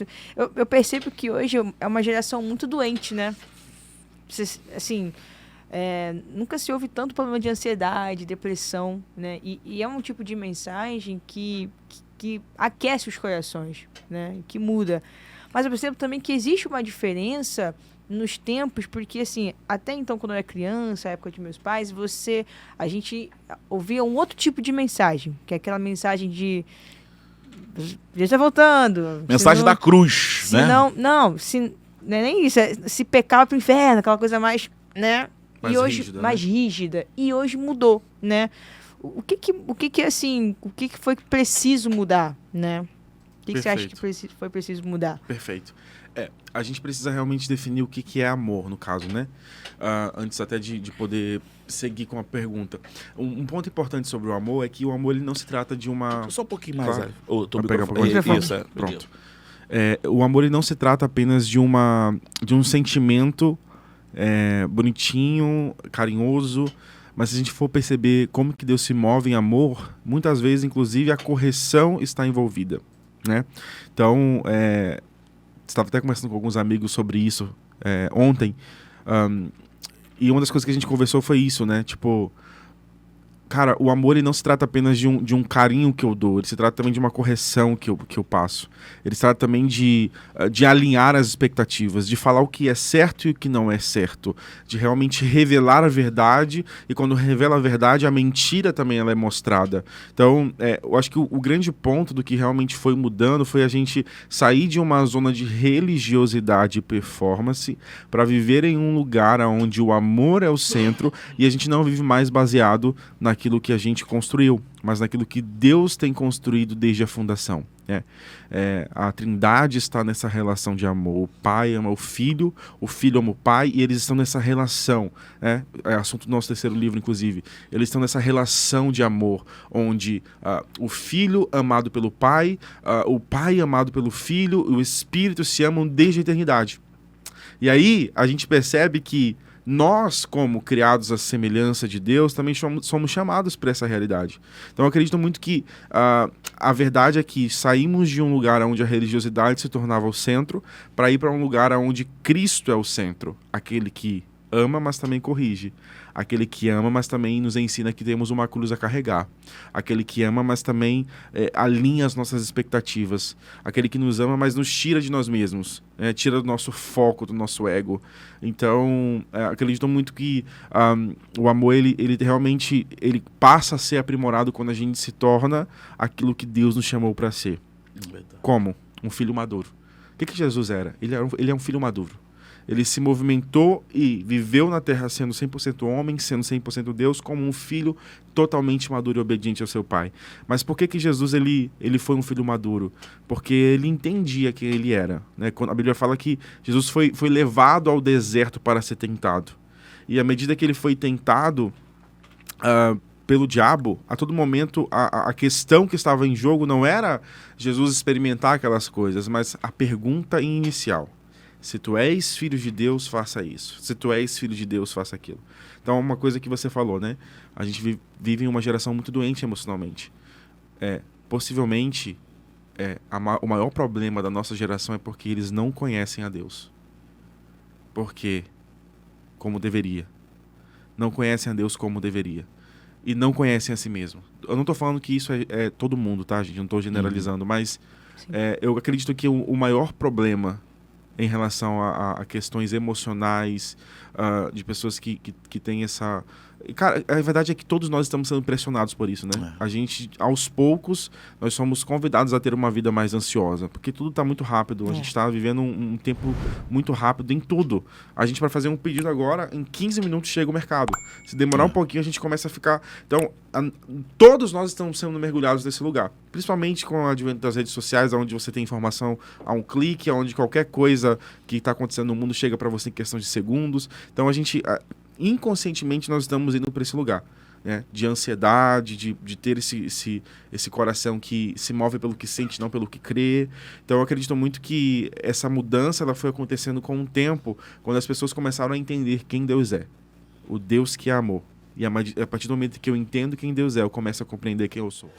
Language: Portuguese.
isso. Eu percebo que hoje é uma geração muito doente, né? Assim, nunca se ouve tanto problema de ansiedade, depressão, né? E é um tipo de mensagem que aquece os corações, né? Que muda. Mas eu percebo também que existe uma diferença nos tempos, porque assim, até então, quando eu era criança, a época de meus pais, a gente ouvia um outro tipo de mensagem, que é aquela mensagem de Jesus está voltando. Mensagem da cruz, né? Não é nem isso, se pecava pro inferno, aquela coisa mais, né? Mais e hoje rígida, mais né? rígida. E hoje mudou, né? O que assim, o que foi preciso mudar, né? O que você acha que foi preciso mudar? Perfeito. A gente precisa realmente definir o que é amor, no caso, né? Antes até de poder seguir com a pergunta. Um ponto importante sobre o amor é que o amor ele não se trata de uma... Só um pouquinho mais. Claro. Pegar Isso, pronto. O amor ele não se trata apenas de um sentimento bonitinho, carinhoso, mas se a gente for perceber como que Deus se move em amor, muitas vezes, inclusive, a correção está envolvida, né? Então, estava até conversando com alguns amigos sobre isso ontem, e uma das coisas que a gente conversou foi isso, né? Tipo, cara, o amor ele não se trata apenas de um carinho que eu dou, ele se trata também de uma correção que eu passo. Ele se trata também de alinhar as expectativas, de falar o que é certo e o que não é certo, de realmente revelar a verdade, e quando revela a verdade, a mentira também ela é mostrada. Então, eu acho que o grande ponto do que realmente foi mudando foi a gente sair de uma zona de religiosidade e performance para viver em um lugar onde o amor é o centro e a gente não vive mais baseado naquilo que a gente construiu, mas naquilo que Deus tem construído desde a fundação. A Trindade está nessa relação de amor. O Pai ama o Filho ama o Pai, e eles estão nessa relação. É assunto do nosso terceiro livro, inclusive. Eles estão nessa relação de amor, onde o Filho amado pelo Pai, o Pai amado pelo Filho, e o Espírito se amam desde a eternidade. E aí a gente percebe que nós, como criados à semelhança de Deus, também somos chamados para essa realidade. Então eu acredito muito que a verdade é que saímos de um lugar onde a religiosidade se tornava o centro para ir para um lugar onde Cristo é o centro, aquele que ama, mas também corrige. Aquele que ama, mas também nos ensina que temos uma cruz a carregar. Aquele que ama, mas também alinha as nossas expectativas. Aquele que nos ama, mas nos tira de nós mesmos. Tira do nosso foco, do nosso ego. Então, acredito muito que o amor, ele realmente ele passa a ser aprimorado quando a gente se torna aquilo que Deus nos chamou para ser. Como? Um filho maduro. O que Jesus era? Ele é um filho maduro. Ele se movimentou e viveu na terra sendo 100% homem, sendo 100% Deus, como um filho totalmente maduro e obediente ao seu pai. Mas por que Jesus ele foi um filho maduro? Porque ele entendia quem ele era, né? Quando a Bíblia fala que Jesus foi levado ao deserto para ser tentado. E à medida que ele foi tentado pelo diabo, a todo momento a questão que estava em jogo não era Jesus experimentar aquelas coisas, mas a pergunta inicial. Se tu és filho de Deus, faça isso. Se tu és filho de Deus, faça aquilo. Então, uma coisa que você falou, né? A gente vive em uma geração muito doente emocionalmente. Possivelmente, o maior problema da nossa geração é porque eles não conhecem a Deus. Porque, como deveria. Não conhecem a Deus como deveria. E não conhecem a si mesmo. Eu não estou falando que isso é todo mundo, tá, gente? Eu não estou generalizando, mas eu acredito que o maior problema em relação a questões emocionais, de pessoas que têm essa... Cara, a verdade é que todos nós estamos sendo pressionados por isso, né? A gente, aos poucos, nós somos convidados a ter uma vida mais ansiosa, porque tudo está muito rápido, a gente está vivendo um tempo muito rápido em tudo. A gente, para fazer um pedido agora, em 15 minutos chega o mercado. Se demorar um pouquinho, a gente começa a ficar... Então, todos nós estamos sendo mergulhados nesse lugar, principalmente com o advento das redes sociais, onde você tem informação a um clique, onde qualquer coisa que está acontecendo no mundo chega para você em questão de segundos. Então, a gente... inconscientemente nós estamos indo para esse lugar, né? De ansiedade, de ter esse coração que se move pelo que sente, não pelo que crê. Então eu acredito muito que essa mudança ela foi acontecendo com o tempo, quando as pessoas começaram a entender quem Deus é, o Deus que é amor. E a partir do momento que eu entendo quem Deus é, eu começo a compreender quem eu sou.